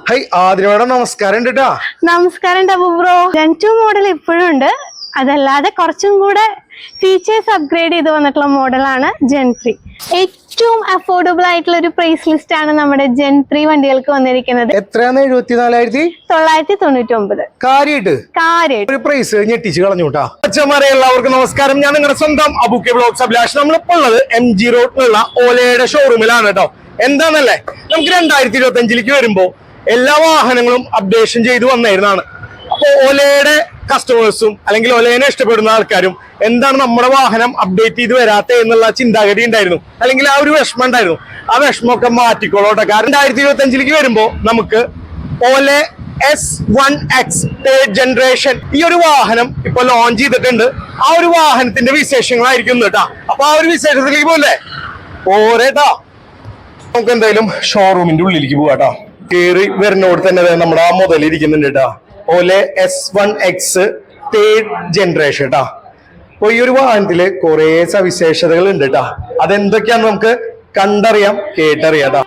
High ആദ്യമായിട്ട് നമസ്കാരം കേട്ടാ. നമസ്കാരം ബ്രോ. ജെൻ 2 മോഡൽ ഇപ്പോഴും ഉണ്ട്. അതല്ലാതെ കുറച്ചും കൂടെ ഫീച്ചേഴ്സ് അപ്ഗ്രേഡ് ചെയ്ത് വന്നിട്ടുള്ള മോഡലാണ് ജെൻ 3. ഏറ്റവും അഫോർഡബിൾ ആയിട്ടുള്ള ഒരു പ്രൈസ് ലിസ്റ്റ് ആണ് നമ്മുടെ ജെൻ 3 വണ്ടികൾക്ക് വന്നിരിക്കുന്നത്. എത്രയാണ്? 74,999. കാര്യമായിട്ട് ഒരു പ്രൈസ് ഞെട്ടിച്ച് കളഞ്ഞു കേട്ടാ. എല്ലാവർക്കും നമസ്കാരം. ഞാൻ നിങ്ങളുടെ സ്വന്തം അബുക്കെ ബ്ലോഗ്സ് അഭിലാഷ്. നമ്മളിപ്പോൾ ഉള്ളത് MG റോഡിലുള്ള ഓലയുടെ ഷോറൂമിലാണ് കേട്ടോ. എന്താന്നല്ലേ, നമുക്ക് 2025 വരുമ്പോ എല്ലാ വാഹനങ്ങളും അപ്ഡേഷൻ ചെയ്ത് വന്നിരുന്നതാണ്. അപ്പൊ ഓലയുടെ കസ്റ്റമേഴ്സും അല്ലെങ്കിൽ ഓലയെ ഇഷ്ടപ്പെടുന്ന ആൾക്കാരും എന്താണ് നമ്മുടെ വാഹനം അപ്ഡേറ്റ് ചെയ്ത് വരാത്ത എന്നുള്ള ചിന്താഗതി ഉണ്ടായിരുന്നു, അല്ലെങ്കിൽ ആ ഒരു വിഷമം ഉണ്ടായിരുന്നു. ആ വിഷമമൊക്കെ മാറ്റിക്കോളോട്ടെ. കാരണം 2025 വരുമ്പോ നമുക്ക് ഓല S1X 3rd ജനറേഷൻ ഈ ഒരു വാഹനം ഇപ്പൊ ലോഞ്ച് ചെയ്തിട്ടുണ്ട്. ആ ഒരു വാഹനത്തിന്റെ വിശേഷങ്ങളായിരിക്കും കേട്ടാ. അപ്പൊ ആ ഒരു വിശേഷത്തിലേക്ക് പോലെ ഓരേട്ടാ നമുക്ക് എന്തായാലും ഷോറൂമിന്റെ ഉള്ളിലേക്ക് പോവാട്ടോ. കേറി വരുന്നോട് തന്നെ നമ്മുടെ ആ മുതലിരിക്കുന്നുണ്ട് കേട്ടാ. ഓലെ S1X 3rd ജനറേഷൻ കേട്ടാ. അപ്പൊ ഈ ഒരു വാഹനത്തില് കുറെ സവിശേഷതകൾ ഉണ്ട് കേട്ടാ. അതെന്തൊക്കെയാന്ന് നമുക്ക് കണ്ടറിയാം, കേട്ടറിയാട്ടാ.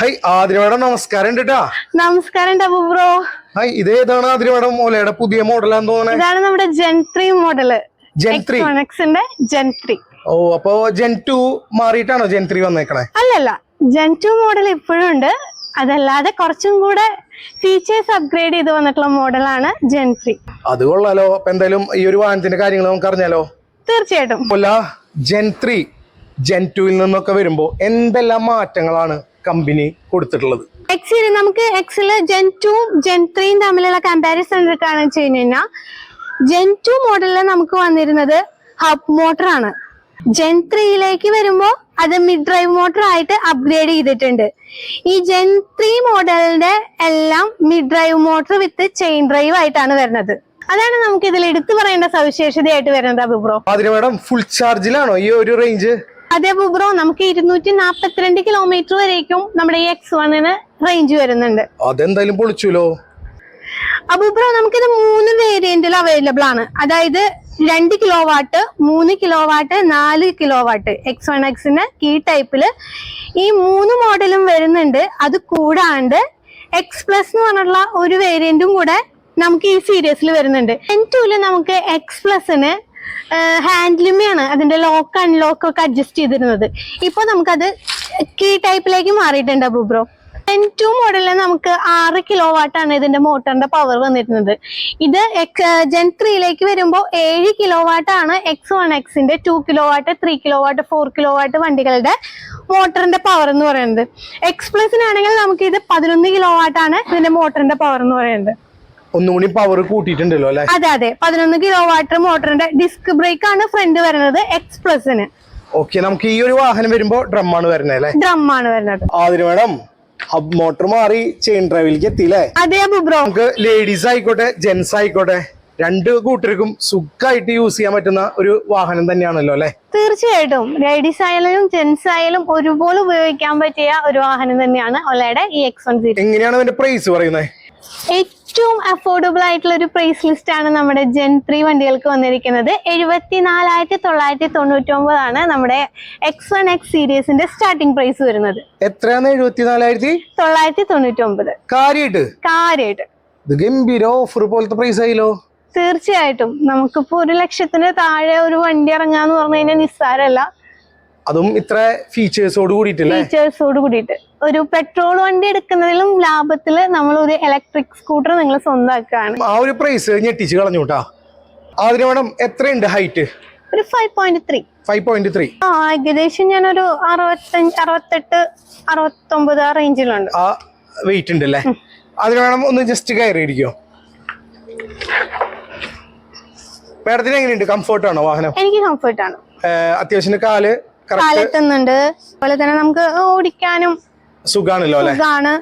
ഹൈ ആദ്യമായിട്ട് നമസ്കാരം കേട്ടാ. നമസ്കാരം ബ്രോ. ഹൈ, ഇതേതാണ് ആദ്യമായിട്ട് ഓലയുടെ പുതിയ മോഡലാന്ന് തോന്നുന്നത്? ഇതാണ് നമ്മുടെ ജെൻ 3 മോഡല്. Gen 3 gen 3. ഓ, അപ്പൊ ജെൻ 2 മാറിയിട്ടാണോ ജെൻ 3 വന്നേക്കണേ? അല്ലല്ല, ജെൻ 2 മോഡൽ ഇപ്പോഴും ഉണ്ട്. അതല്ലാതെ കുറച്ചും കൂടെ ഫീച്ചേഴ്സ് അപ്ഗ്രേഡ് ചെയ്ത് വന്നിട്ടുള്ള മോഡലാണ് ജെൻ 3. അത് കൊള്ളാലോ. അപ്പൊ എന്തായാലും ഈ ഒരു വാഹനത്തിന്റെ കാര്യങ്ങൾ നമുക്ക് അറിഞ്ഞാലോ? തീർച്ചയായിട്ടും. ജെൻ 3 ജെൻ 2 നിന്നൊക്കെ വരുമ്പോ എന്തെല്ലാം മാറ്റങ്ങളാണ് കമ്പനി കൊടുത്തിട്ടുള്ളത്? നമുക്ക് എക്സില് ജെൻ 2 ജെൻ 3 തമ്മിലുള്ള കമ്പാരിസൺ എടുക്കുകയാണ് വെച്ച് കഴിഞ്ഞാൽ, ജെൻ 2 മോഡലിൽ നമുക്ക് വന്നിരുന്നത് ഹബ് മോട്ടർ ആണ്. ജെൻ 3യിലേക്ക് വരുമ്പോൾ അത് മിഡ് ഡ്രൈവ് മോട്ടർ ആയിട്ട് അപ്ഗ്രേഡ് ചെയ്തിട്ടുണ്ട്. ഈ ജെൻ 3 മോഡലിന്റെ എല്ലാം മിഡ് ഡ്രൈവ് മോട്ടർ വിത്ത് ചെയിൻ ഡ്രൈവ് ആയിട്ടാണ് വരുന്നത്. അതാണ് നമുക്ക് ഇതിൽ എടുത്തു പറയേണ്ട സവിശേഷതയായിട്ട് വരുന്നത്. അബുബ്രോ, ഫുൾ ചാർജിലാണോ ഈ ഒരു റേഞ്ച്? അതെ ബ്രോ, നമുക്ക് 242 കിലോമീറ്റർ വരേക്കും നമ്മുടെ ഈ X1 റേഞ്ച് വരുന്നുണ്ട്. അതെന്തായാലും പൊളിച്ചുല്ലോ. ബ്രോ, നമുക്കിത് 3 വേരിയന്റിൽ അവൈലബിൾ ആണ്. അതായത് 2 kilowatt, 3 kilowatt, 4 kilowatt. X1Xന്റെ കീ ടൈപ്പില് ഈ 3 മോഡലും വരുന്നുണ്ട്. അത് കൂടാണ്ട് X+ എന്ന് പറഞ്ഞിട്ടുള്ള ഒരു വേരിയന്റും കൂടെ നമുക്ക് ഈ സീരീസിൽ വരുന്നുണ്ട്. ജെൻ 2ല് നമുക്ക് X+ന് ഹാൻഡിലുമാണ് അതിന്റെ ലോക്ക് അൺലോക്ക് ഒക്കെ അഡ്ജസ്റ്റ് ചെയ്തിരുന്നത്. ഇപ്പൊ നമുക്കത് കീ ടൈപ്പിലേക്ക് മാറിയിട്ടുണ്ട് ബ്രോ. ജെൻ 2 മോഡലിൽ നമുക്ക് 6 കിലോ വാട്ടാണ് ഇതിന്റെ മോട്ടറിന്റെ പവർ വന്നിരുന്നത്. ഇത് ജെൻ 3യിലേക്ക് വരുമ്പോൾ 7 കിലോ വാട്ടാണ് X1Xന്റെ 2 kilowatt, 3 kilowatt, 4 kilowatt വണ്ടികളുടെ മോട്ടറിന്റെ പവർ എന്ന് പറയുന്നത്. X+നാണെങ്കിൽ നമുക്ക് ഇത് 11 കിലോ വാട്ടാണ് ഇതിന്റെ മോട്ടറിന്റെ പവർ എന്ന് പറയുന്നത്. ഒന്നുകൂടി പവർ കൂട്ടിയിട്ടുണ്ടല്ലോ അല്ലെ? അതെ അതെ, 11 കിലോ വാട്ട് മോട്ടറിന്റെ ഡിസ്ക് ബ്രേക്ക് ആണ് ഫ്രണ്ട് വരുന്നത് X+ന്. ഓക്കെ, നമുക്ക് ഈ ഒരു വാഹനം വരുമ്പോ ഡ്രം ആണ് വരുന്നത് അല്ലെ? ഡ്രം ആണ് വരുന്നത്. ആദ്യം മേഡം ഹബ് മോട്ടർ മാറി ചെയിൻ ഡ്രൈവിലേക്ക് എത്തിയില്ലേ? അതെ ബ്രോ. നമുക്ക് ലേഡീസ് ആയിക്കോട്ടെ ജെന്റ്സ് ആയിക്കോട്ടെ രണ്ട് കൂട്ടർക്കും സുഖമായിട്ട് യൂസ് ചെയ്യാൻ പറ്റുന്ന ഒരു വാഹനം തന്നെയാണല്ലോ അല്ലെ? തീർച്ചയായിട്ടും ലേഡീസ് ആയാലും ജെന്റ്സ് ആയാലും ഒരുപോലെ ഉപയോഗിക്കാൻ പറ്റിയ ഒരു വാഹനം തന്നെയാണ് ഓലയുടെ ഈ X1 സീരീസ്. എങ്ങനെയാണ് അതിന്റെ പ്രൈസ് പറയുന്നത്? ഏറ്റവും അഫോർഡബിൾ ആയിട്ടുള്ള ഒരു പ്രൈസ് ലിസ്റ്റ് ആണ് നമ്മുടെ ജെൻ 3 വണ്ടികൾക്ക് വന്നിരിക്കുന്നത്. 74,999 ആണ് നമ്മുടെ X1X സീരീസിന്റെ സ്റ്റാർട്ടിംഗ് പ്രൈസ് വരുന്നത്. എത്രയാണ്? 74,999. കാര്യമായിട്ട് ഇത് ഗംഭീര ഓഫർ പോലത്തെ പ്രൈസ് ആയില്ലോ. തീർച്ചയായിട്ടും. നമുക്കിപ്പോ 1,00,000 താഴെ ഒരു വണ്ടി ഇറങ്ങാന്ന് പറഞ്ഞു കഴിഞ്ഞാൽ നിസ്സാരല്ല. അതും ഇത്ര ഫീച്ചേഴ്സോട് കൂടിയിട്ട്. ഒരു പെട്രോൾ വണ്ടി എടുക്കുന്നതിലും ലാഭത്തില് നമ്മൾ ഒരു ഇലക്ട്രിക് സ്കൂട്ടർ നിങ്ങൾ സ്വന്തമാക്കുകയാണ്. ആ ഒരു പ്രൈസ് ഞെട്ടിച്ച് കളഞ്ഞു കേട്ടാ. അതിന് വേണം എത്രയുണ്ട് ഹൈറ്റ്? ഒരു 5.3. 5.3. ഏകദേശം ഞാനൊരു 65, 68, 69 ആ റേഞ്ചിലുണ്ട്. ആ വെയിറ്റ് ഉണ്ട് അല്ലേ? അതിന് വേണം ഒന്ന് ജസ്റ്റ് കയറി ഇരിക്കോ. മാഡത്തിന് എങ്ങനെയുണ്ട്? കംഫർട്ടാണോ വാഹനം? എനിക്ക് കംഫർട്ടാണ്. അത്യാവശ്യം കാലെത്തുന്നുണ്ട്, അതുപോലെ തന്നെ നമുക്ക് ഓടിക്കാനും സുഖാണല്ലോ അല്ലെ? സുഖാണ്.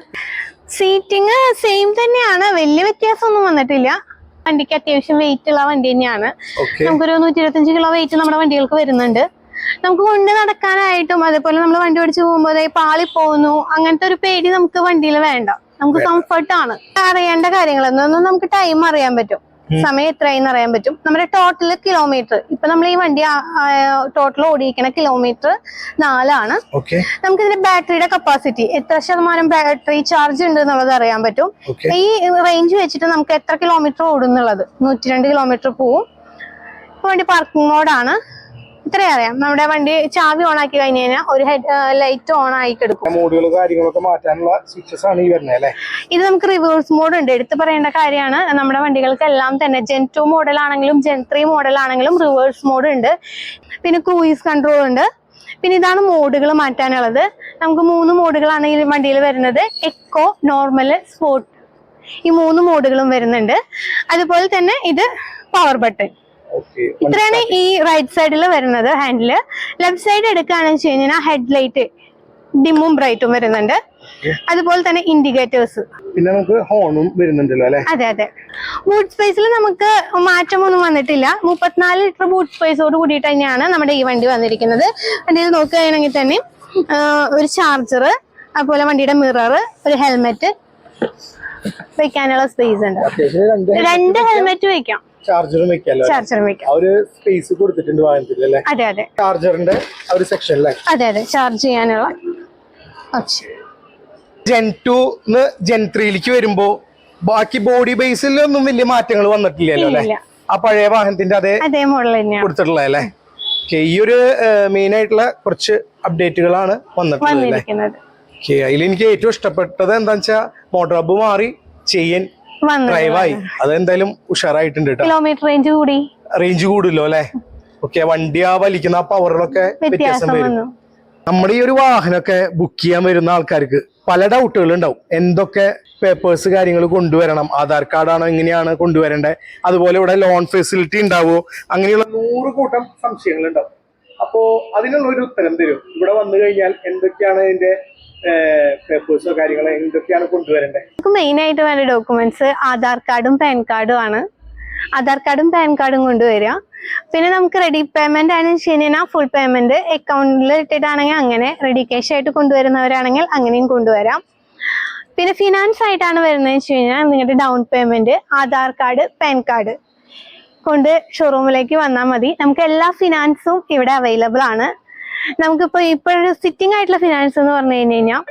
സീറ്റിംഗ് സെയിം തന്നെയാണ്, വലിയ വ്യത്യാസമൊന്നും വന്നിട്ടില്ല. വണ്ടിക്ക് അത്യാവശ്യം വെയിറ്റ് ഉള്ള വണ്ടി തന്നെയാണ്. നമുക്കൊരു 125 കിലോ വെയിറ്റ് നമ്മുടെ വണ്ടികൾക്ക് വരുന്നുണ്ട്. നമുക്ക് കൊണ്ട് നടക്കാനായിട്ടും അതേപോലെ നമ്മൾ വണ്ടി ഓടിച്ചു പോകുമ്പോൾ പാളി പോകുന്നു അങ്ങനത്തെ ഒരു പേടി നമുക്ക് വണ്ടിയിൽ വേണ്ട. നമുക്ക് കംഫർട്ടാണ്. അറിയേണ്ട കാര്യങ്ങളൊന്നും നമുക്ക് ടൈം അറിയാൻ പറ്റും, സമയം എത്രയെന്ന് അറിയാൻ പറ്റും. നമ്മുടെ ടോട്ടൽ കിലോമീറ്റർ, ഇപ്പൊ നമ്മൾ ഈ വണ്ടി ടോട്ടൽ ഓടിയിരിക്കുന്ന കിലോമീറ്റർ 4 നമുക്ക് ഇതിന്റെ ബാറ്ററിയുടെ കപ്പാസിറ്റി എത്ര ശതമാനം ബാറ്ററി ചാർജ് ഉണ്ട് എന്നുള്ളത് അറിയാൻ പറ്റും. ഈ റേഞ്ച് വെച്ചിട്ട് നമുക്ക് എത്ര കിലോമീറ്റർ ഓടുന്നുള്ളത് 102 കിലോമീറ്റർ പോവും. ഇപ്പൊ വണ്ടി പാർക്കിംഗ് മോഡാണ്. ഇത്രയും അറിയാം. നമ്മുടെ വണ്ടി ചാവി ഓൺ ആക്കി കഴിഞ്ഞ് കഴിഞ്ഞാൽ ഒരു ലൈറ്റ് ഓൺ ആയി കിടക്കും. കാര്യങ്ങളൊക്കെ മാറ്റാനുള്ള സ്വിച്ചസ് ആണ് ഈ വരുന്നത് അല്ലേ? ഇത് നമുക്ക് റിവേഴ്സ് മോഡ് ഉണ്ട്. എടുത്തു പറയേണ്ട കാര്യമാണ്, നമ്മുടെ വണ്ടികൾക്കെല്ലാം തന്നെ Gen 2 മോഡൽ ആണെങ്കിലും Gen 3 മോഡൽ ആണെങ്കിലും റിവേഴ്സ് മോഡ് ഉണ്ട്. പിന്നെ ക്രൂയിസ് കൺട്രോൾ ഉണ്ട്. പിന്നെ ഇതാണ് മോഡുകൾ മാറ്റാനുള്ളത്. നമുക്ക് 3 മോഡുകളാണ് ഈ വണ്ടിയിൽ വരുന്നത്. എക്കോ, നോർമൽ, സ്പോർട്ട്, ഈ 3 മോഡുകളും വരുന്നുണ്ട്. അതുപോലെ തന്നെ ഇത് പവർ ബട്ടൺ. ഇത്രയാണ് ഈ റൈറ്റ് സൈഡിൽ വരുന്നത് ഹാൻഡില്. ലെഫ്റ്റ് സൈഡ് എടുക്കുകയാണെന്ന് വെച്ച് കഴിഞ്ഞാൽ ഹെഡ് ലൈറ്റ് ഡിമ്മും ബ്രൈറ്റും വരുന്നുണ്ട്. അതുപോലെ തന്നെ ഇൻഡിക്കേറ്റേഴ്സ്, പിന്നെ നമുക്ക് ഹോണും വരുന്നുണ്ടല്ലോ അല്ലേ? അതെ അതെ. ബൂട്ട് സ്പേസിൽ നമുക്ക് മാറ്റമൊന്നും വന്നിട്ടില്ല. 34 ലിറ്റർ ബൂട്ട് സ്പേസോട് കൂടിയിട്ട് തന്നെയാണ് നമ്മുടെ ഈ വണ്ടി വന്നിരിക്കുന്നത്. വണ്ടിയിൽ നോക്കുകയാണെങ്കിൽ തന്നെ ഒരു ചാർജർ, അതുപോലെ വണ്ടിയുടെ മിറർ, ഒരു ഹെൽമെറ്റ് വെക്കാനുള്ള സ്പേസ് ഉണ്ട്. 2 ഹെൽമെറ്റ് വെക്കാം, ചാർജറും വെക്കാം. ഒരു സ്പേസ് കൊടുത്തിട്ടുണ്ട് വാഹനത്തിൽ അല്ലേ? അതെ അതെ. ചാർജറിന്റെ ഒരു സെക്ഷൻ അല്ലേ? അതെ അതെ, ചാർജ് ചെയ്യാനുള്ള ഓപ്ഷൻ. Gen 2 Gen 3 വരുമ്പോ ബാക്കി ബോഡി ബേസിൽ ഒന്നും വലിയ മാറ്റങ്ങൾ വന്നിട്ടില്ലല്ലോ അല്ലെ? ആ പഴയ വാഹനത്തിന്റെ അതേ മോഡൽ തന്നെയാണ് കൊടുത്തിട്ടുള്ളത് അല്ലേ? ഈ ഒരു മെയിൻ ആയിട്ടുള്ള കുറച്ച് അപ്ഡേറ്റുകളാണ് വന്നിട്ടുള്ളത്. അതിൽ എനിക്ക് ഏറ്റവും ഇഷ്ടപ്പെട്ടത് എന്താ വെച്ചാൽ മോട്ടോർ ഹബ്ബ് മാറി ചെയിൻ ഡ്രൈവായി. അതെന്തായാലും ഉഷാറായിട്ടുണ്ട്. കിലോമീറ്റർ റേഞ്ച് കൂടുമല്ലോ അല്ലെ? ഓക്കെ. വണ്ടി ആ വലിക്കുന്ന പവറിലൊക്കെ വ്യത്യാസം വരും. നമ്മുടെ ഈ ഒരു വാഹനമൊക്കെ ബുക്ക് ചെയ്യാൻ വരുന്ന ആൾക്കാർക്ക് പല ഡൗട്ടുകൾ ഉണ്ടാവും. എന്തൊക്കെ പേപ്പേഴ്സ് കാര്യങ്ങൾ കൊണ്ടുവരണം, ആധാർ കാർഡാണോ, എങ്ങനെയാണ് കൊണ്ടുവരേണ്ടത്, അതുപോലെ ഇവിടെ ലോൺ ഫെസിലിറ്റി ഉണ്ടാവുമോ, അങ്ങനെയുള്ള 100 കൂട്ടം സംശയങ്ങൾ ഉണ്ടാവും. അപ്പോ അതിനുള്ള ഒരു ഉത്തരം തരും. ഇവിടെ വന്നു കഴിഞ്ഞാൽ എന്തൊക്കെയാണ് അതിന്റെ പേപ്പേഴ്സോ കാര്യങ്ങളോ എന്തൊക്കെയാണ് കൊണ്ടുവരേണ്ടത്? നമുക്ക് മെയിൻ ആയിട്ട് വേണ്ട ഡോക്യുമെന്റ്സ് ആധാർ കാർഡും പാൻ കാർഡും ആണ്. ആധാർ കാർഡും പാൻ കാർഡും കൊണ്ടുവരിക. പിന്നെ നമുക്ക് റെഡി പേയ്മെന്റ് ആണ് വെച്ച് കഴിഞ്ഞാൽ ഫുൾ പേയ്മെന്റ് അക്കൗണ്ടിൽ ഇട്ടിട്ടാണെങ്കിൽ അങ്ങനെ, റെഡി ക്യാഷ് ആയിട്ട് കൊണ്ടുവരുന്നവരാണെങ്കിൽ അങ്ങനെയും കൊണ്ടുവരാം. പിന്നെ ഫിനാൻസ് ആയിട്ടാണ് വരുന്നതെന്ന് വെച്ച് കഴിഞ്ഞാൽ നിങ്ങളുടെ down payment, Aadhaar card, pan card കൊണ്ട് ഷോറൂമിലേക്ക് വന്നാൽ മതി. നമുക്ക് എല്ലാ ഫിനാൻസും ഇവിടെ അവൈലബിൾ ആണ്. ഇപ്പോഴൊരു സിറ്റിംഗ് ആയിട്ടുള്ള ഫിനാൻസ് എന്ന് പറഞ്ഞു കഴിഞ്ഞാൽ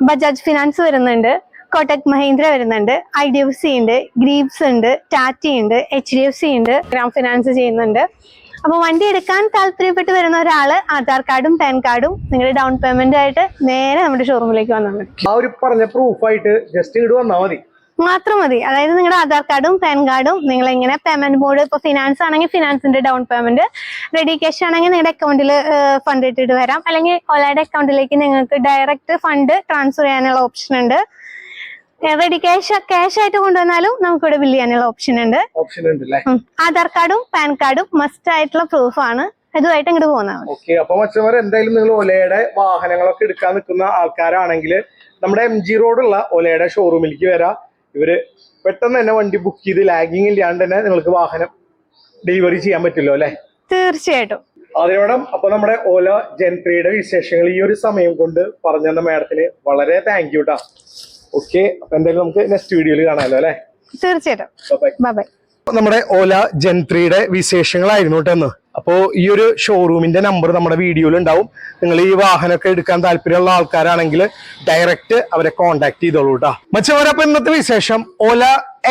ബജാജ് ഫിനാൻസ് വരുന്നുണ്ട്, കോട്ടക് മഹീന്ദ്ര വരുന്നുണ്ട്, IDFC ഉണ്ട്, ഗ്രീവ്സ് ഉണ്ട്, ടാറ്റ ഉണ്ട്, HDFC ഉണ്ട്, ഗ്രാം ഫിനാൻസ് ചെയ്യുന്നുണ്ട്. അപ്പൊ വണ്ടി എടുക്കാൻ താല്പര്യപ്പെട്ട് വരുന്ന ഒരാള് ആധാർ കാർഡും പാൻ കാർഡും നിങ്ങളുടെ ഡൗൺ പേയ്മെന്റ് ആയിട്ട് നേരെ നമ്മുടെ ഷോറൂമിലേക്ക് വന്നാൽ മതി. ആ ഒരു പറഞ്ഞ പ്രൂഫായിട്ട് ജസ്റ്റ് ഇങ്ങോട്ട് വന്നാൽ മതി, മാത്രം മതി. അതായത് നിങ്ങളുടെ ആധാർ കാർഡും പാൻ കാർഡും നിങ്ങൾ എങ്ങനെ പേയ്മെന്റ് മോഡ്, ഇപ്പൊ ഫിനാൻസ് ആണെങ്കിൽ ഫിനാൻസിന്റെ ഡൗൺ പേയ്മെന്റ്, റെഡി ക്യാഷ് ആണെങ്കിൽ നിങ്ങളുടെ അക്കൗണ്ടിൽ ഫണ്ട് ഇട്ടിട്ട് വരാം, അല്ലെങ്കിൽ ഒലയുടെ അക്കൗണ്ടിലേക്ക് നിങ്ങൾക്ക് ഡയറക്റ്റ് ഫണ്ട് ട്രാൻസ്ഫർ ചെയ്യാനുള്ള ഓപ്ഷൻ ഉണ്ട്. റെഡി ക്യാഷ് ആയിട്ട് കൊണ്ടുവന്നാലും നമുക്ക് ഇവിടെ ബില്ല് ചെയ്യാനുള്ള ഓപ്ഷൻ ഉണ്ട്. ആധാർ കാർഡും പാൻ കാർഡും മസ്റ്റ് ആയിട്ടുള്ള പ്രൂഫ് ആണ്. ഇതുമായിട്ട് ഇങ്ങോട്ട് പോകുന്നതാണ്. ഓക്കെ. അപ്പൊ മറ്റവർ എന്തായാലും നിങ്ങൾ ഒലയുടെ വാഹനങ്ങളൊക്കെ എടുക്കാൻ നിൽക്കുന്ന ആൾക്കാരാണെങ്കിൽ നമ്മുടെ MG റോഡുള്ള ഒലയുടെ ഷോറൂമിലേക്ക് വരാം. ഇവര് പെട്ടെന്ന് തന്നെ വണ്ടി ബുക്ക് ചെയ്ത് ലാഗിങ് ഇല്ലാണ്ട് തന്നെ നിങ്ങൾക്ക് വാഹനം ഡെലിവറി ചെയ്യാൻ പറ്റുമല്ലോ അല്ലെ? തീർച്ചയായിട്ടും. അതിനോടം അപ്പൊ നമ്മുടെ ഓല Gen 3 വിശേഷങ്ങൾ ഈ ഒരു സമയം കൊണ്ട് പറഞ്ഞു തന്ന മാഡത്തിന് വളരെ താങ്ക് യു ട്ടാ. ഓക്കെ. അപ്പൊ എന്തായാലും നമുക്ക് നെക്സ്റ്റ് വീഡിയോയിൽ കാണാമല്ലോ അല്ലെ? തീർച്ചയായിട്ടും. Bye bye. നമ്മുടെ ഓല Gen 3 വിശേഷങ്ങളായിരുന്നു കേട്ടോ. അപ്പോ ഈ ഒരു ഷോറൂമിന്റെ നമ്പർ നമ്മുടെ വീഡിയോയിൽ ഉണ്ടാവും. നിങ്ങൾ ഈ വാഹനമൊക്കെ എടുക്കാൻ താല്പര്യമുള്ള ആൾക്കാരാണെങ്കിൽ ഡയറക്റ്റ് അവരെ കോൺടാക്ട് ചെയ്തോളൂ കേട്ടോ. മച്ചവരപ്പൊ ഇന്നത്തെ വിശേഷം ഓല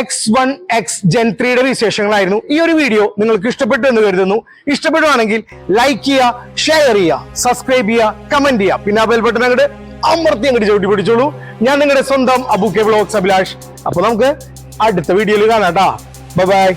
X1X Gen 3 വിശേഷങ്ങളായിരുന്നു. ഈ ഒരു വീഡിയോ നിങ്ങൾക്ക് ഇഷ്ടപ്പെട്ടു എന്ന് കരുതുന്നു. ഇഷ്ടപ്പെടുവാണെങ്കിൽ ലൈക്ക് ചെയ്യുക, ഷെയർ ചെയ്യുക, സബ്സ്ക്രൈബ് ചെയ്യുക, കമന്റ് ചെയ്യുക, പിന്നെ ആ ബെൽ ബട്ടൺ അങ്ങോട്ട് അമർത്തി അങ്ങോട്ട് ചവിട്ടി പിടിച്ചോളൂ. ഞാൻ നിങ്ങളുടെ സ്വന്തം അബുക്കെ വ്ലോഗ്സ് അഭിലാഷ്. അപ്പൊ നമുക്ക് അടുത്ത വീഡിയോയിൽ കാണാം ട്ടാ. Bye bye.